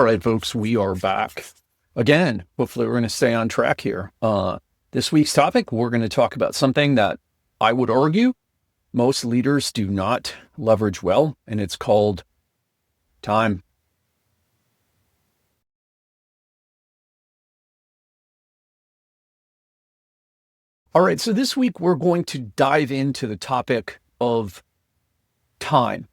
All right, folks, we are back again. Hopefully, we're going to stay on track here. This week's topic, we're going to talk about something that I would argue most leaders do not leverage well, and it's called time. All right, so this week we're going to dive into the topic of time.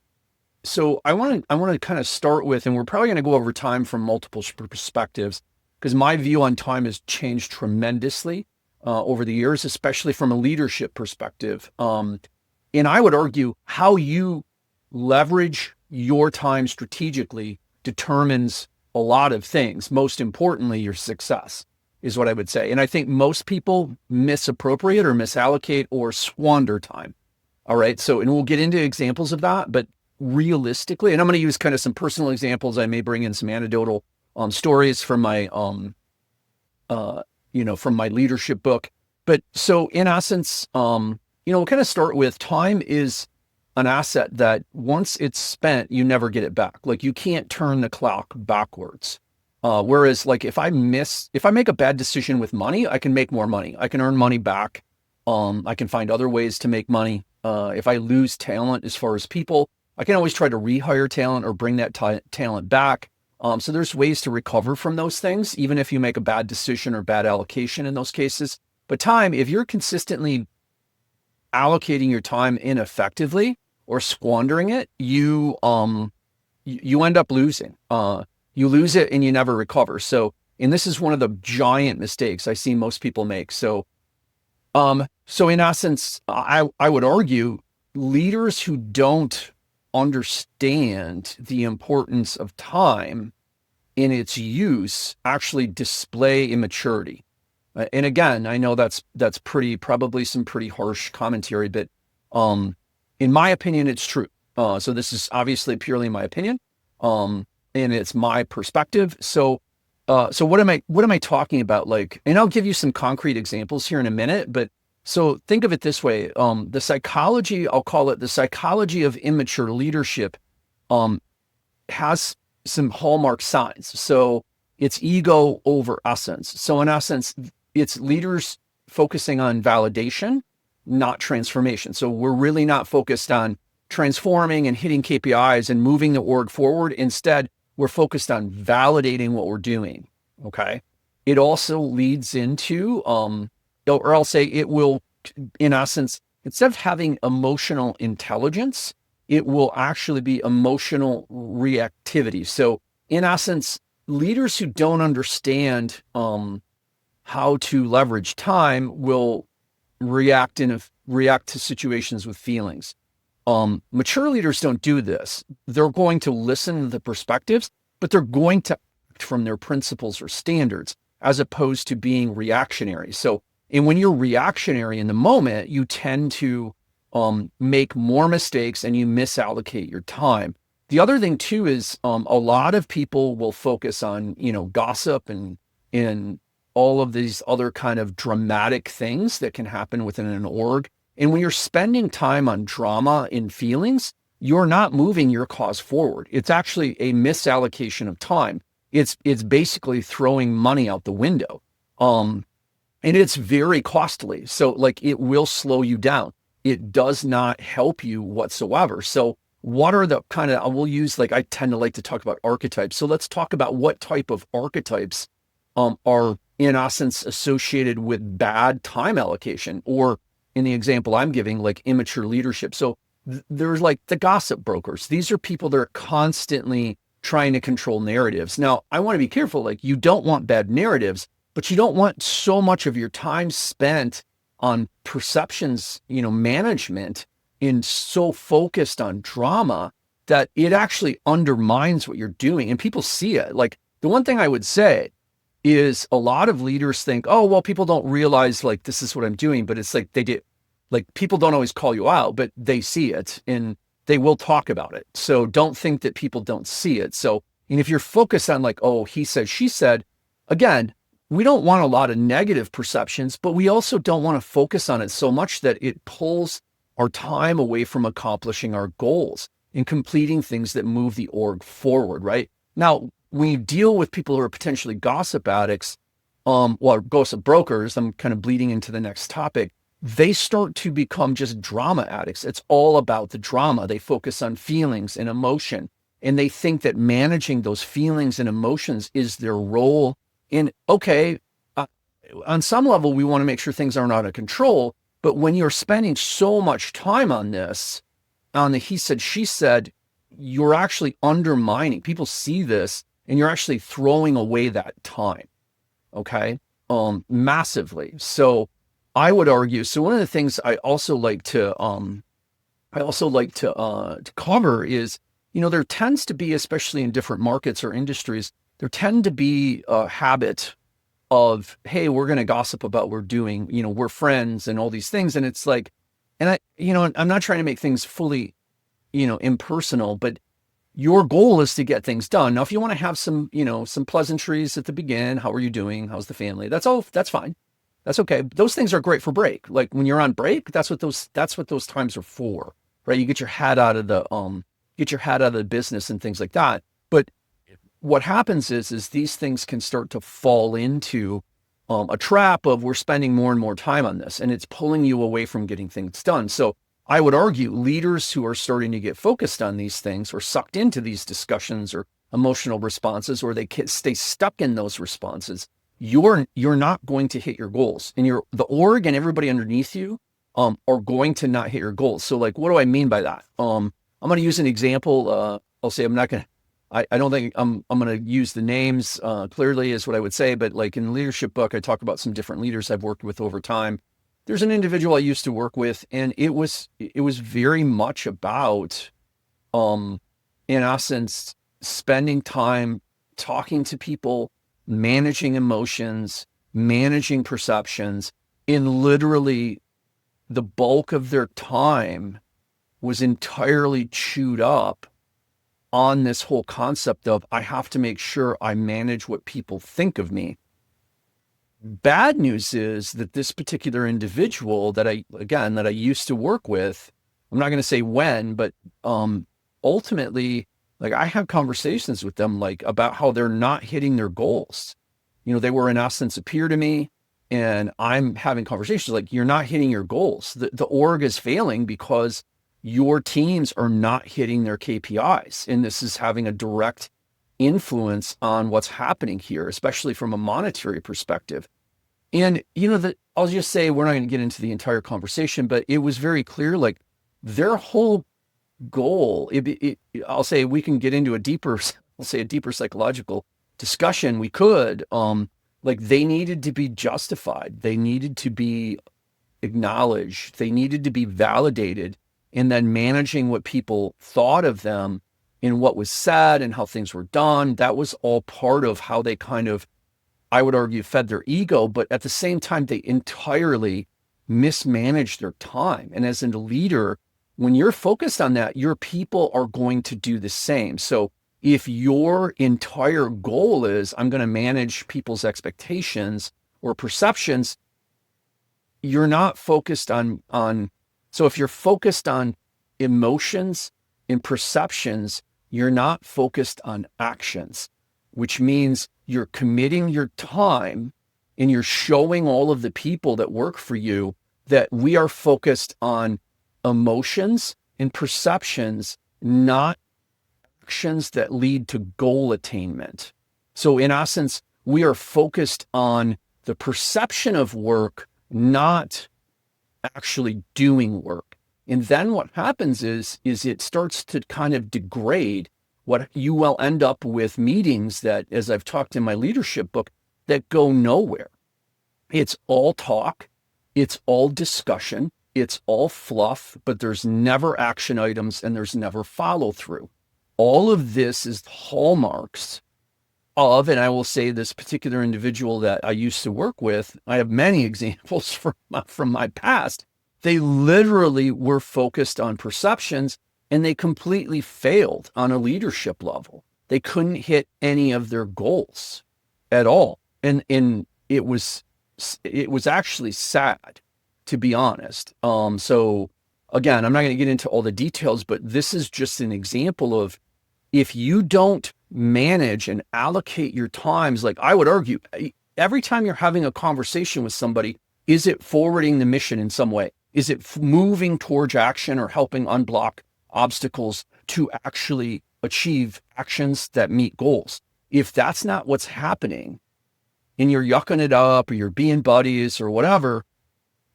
So I want to kind of start with, and we're probably going to go over time from multiple perspectives, because my view on time has changed tremendously over the years, especially from a leadership perspective. And I would argue how you leverage your time strategically determines a lot of things. Most importantly, your success is what I would say. And I think most people misappropriate or misallocate or squander time. All right. So, and we'll get into examples of that, but realistically, and I'm going to use kind of some personal examples. I may bring in some anecdotal stories from my, from my leadership book. But so in essence, we'll kind of start with time is an asset that once it's spent, you never get it back. Like you can't turn the clock backwards. Whereas like if I make a bad decision with money, I can make more money. I can earn money back. I can find other ways to make money. If I lose talent as far as people, I can always try to rehire talent or bring that talent back. So there's ways to recover from those things, even if you make a bad decision or bad allocation in those cases. But time, if you're consistently allocating your time ineffectively or squandering it, you end up losing. You lose it and you never recover. So, and this is one of the giant mistakes I see most people make. So in essence, I would argue leaders who don't understand the importance of time in its use actually display immaturity. And again, I know that's probably some pretty harsh commentary, but in my opinion, it's true. So this is obviously purely my opinion, and it's my perspective. So what am I talking about? Like, and I'll give you some concrete examples here in a minute, but so think of it this way. The psychology, I'll call it the psychology of immature leadership, has some hallmark signs. So it's ego over essence. So in essence, it's leaders focusing on validation, not transformation. So we're really not focused on transforming and hitting KPIs and moving the org forward. Instead, we're focused on validating what we're doing. Okay. It also leads into, or I'll say it will, in essence, instead of having emotional intelligence, it will actually be emotional reactivity. So in essence, leaders who don't understand how to leverage time will react to situations with feelings. Mature leaders don't do this. They're going to listen to the perspectives, but they're going to act from their principles or standards as opposed to being reactionary. So, and when you're reactionary in the moment, you tend to make more mistakes and you misallocate your time. The other thing too is a lot of people will focus on, gossip and all of these other kind of dramatic things that can happen within an org. And when you're spending time on drama and feelings, you're not moving your cause forward. It's actually a misallocation of time. It's basically throwing money out the window. And it's very costly. So like it will slow you down. It does not help you whatsoever. So what are the kind of, we'll use I tend to like to talk about archetypes. So let's talk about what type of archetypes are in essence associated with bad time allocation, or in the example I'm giving, like immature leadership. So there's like the gossip brokers. These are people that are constantly trying to control narratives. Now, I want to be careful. Like you don't want bad narratives, but you don't want so much of your time spent on perceptions, management and so focused on drama that it actually undermines what you're doing. And people see it. Like the one thing I would say is a lot of leaders think, oh, well, people don't realize like this is what I'm doing, but it's like they did, like people don't always call you out, but they see it and they will talk about it. So don't think that people don't see it. So, and if you're focused on like, oh, he said, she said, again, we don't want a lot of negative perceptions, but we also don't want to focus on it so much that it pulls our time away from accomplishing our goals and completing things that move the org forward, right? Now, when you deal with people who are potentially gossip addicts, well, gossip brokers, I'm kind of bleeding into the next topic. They start to become just drama addicts. It's all about the drama. They focus on feelings and emotion, and they think that managing those feelings and emotions is their role. In okay, uh, on some level, we want to make sure things aren't out of control. But when you're spending so much time on this, on the he said, she said, you're actually undermining. People see this, and you're actually throwing away that time. Okay. Massively. So I would argue. So one of the things I also like to cover is, there tends to be, especially in different markets or industries, there tend to be a habit of, hey, we're going to gossip about what we're doing, we're friends and all these things. And it's like, and I'm not trying to make things fully, impersonal, but your goal is to get things done. Now, if you want to have some pleasantries at the beginning, how are you doing? How's the family? That's all. That's fine. That's okay. Those things are great for break. Like when you're on break, that's what those times are for, right? You get your hat out of the business and things like that. But what happens is these things can start to fall into a trap of we're spending more and more time on this, and it's pulling you away from getting things done. So I would argue leaders who are starting to get focused on these things or sucked into these discussions or emotional responses, or they stay stuck in those responses, you're not going to hit your goals, and the org and everybody underneath you are going to not hit your goals. So like, what do I mean by that? I'm going to use an example. I'll say I'm not going to. I don't think I'm going to use the names clearly is what I would say, but like in the leadership book, I talk about some different leaders I've worked with over time. There's an individual I used to work with, and it was very much about, in essence, spending time talking to people, managing emotions, managing perceptions, and literally the bulk of their time was entirely chewed up on this whole concept of I have to make sure I manage what people think of me. Bad news is that this particular individual that I used to work with, I'm not going to say when, but ultimately, like I have conversations with them like about how they're not hitting their goals. They were in essence a peer to me, and I'm having conversations like you're not hitting your goals. The org is failing because your teams are not hitting their KPIs. And this is having a direct influence on what's happening here, especially from a monetary perspective. And, I'll just say, we're not going to get into the entire conversation, but it was very clear, like their whole goal, I'll say we can get into a deeper psychological discussion. We could, like they needed to be justified. They needed to be acknowledged. They needed to be validated, and then managing what people thought of them and what was said and how things were done. That was all part of how they kind of, I would argue, fed their ego, but at the same time, they entirely mismanaged their time. And as a leader, when you're focused on that, your people are going to do the same. So if your entire goal is, I'm going to manage people's expectations or perceptions, you're not focused on, so if you're focused on emotions and perceptions, you're not focused on actions, which means you're committing your time and you're showing all of the people that work for you that we are focused on emotions and perceptions, not actions that lead to goal attainment. So in essence, we are focused on the perception of work, not actually doing work. And then what happens is it starts to kind of degrade. What you will end up with meetings that, as I've talked in my leadership book, that go nowhere. It's all talk, it's all discussion, it's all fluff, but there's never action items and there's never follow through. All of this is hallmarks of, and I will say this particular individual that I used to work with, I have many examples from my past. They literally were focused on perceptions, and they completely failed on a leadership level. They couldn't hit any of their goals at all. And it was actually sad, to be honest. So again, I'm not going to get into all the details, but this is just an example of if you don't manage and allocate your times, like I would argue, every time you're having a conversation with somebody, is it forwarding the mission in some way? Is it moving towards action or helping unblock obstacles to actually achieve actions that meet goals? If that's not what's happening and you're yucking it up or you're being buddies or whatever,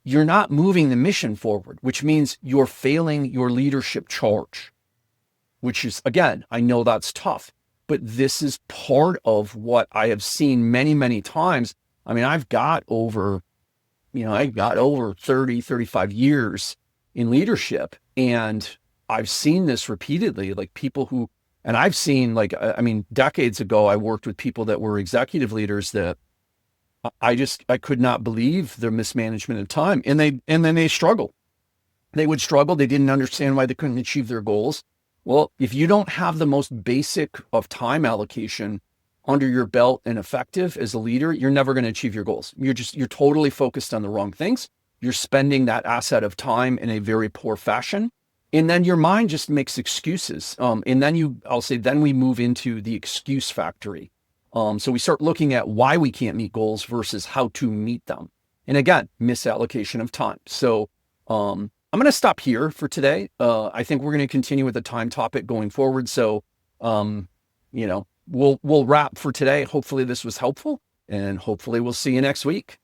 you're not moving the mission forward, which means you're failing your leadership charge, which is, again, I know that's tough, but this is part of what I have seen many, many times. I mean, I've got over 30, 35 years in leadership, and I've seen this repeatedly, like people who, and I've seen like, I mean, decades ago, I worked with people that were executive leaders that I could not believe their mismanagement of time. And then they struggled. They would struggle. They didn't understand why they couldn't achieve their goals. Well, if you don't have the most basic of time allocation under your belt and effective as a leader, you're never going to achieve your goals. You're totally focused on the wrong things. You're spending that asset of time in a very poor fashion. And then your mind just makes excuses. And then then we move into the excuse factory. So we start looking at why we can't meet goals versus how to meet them. And again, misallocation of time. So I'm going to stop here for today. I think we're going to continue with the time topic going forward. So, we'll wrap for today. Hopefully this was helpful, and hopefully we'll see you next week.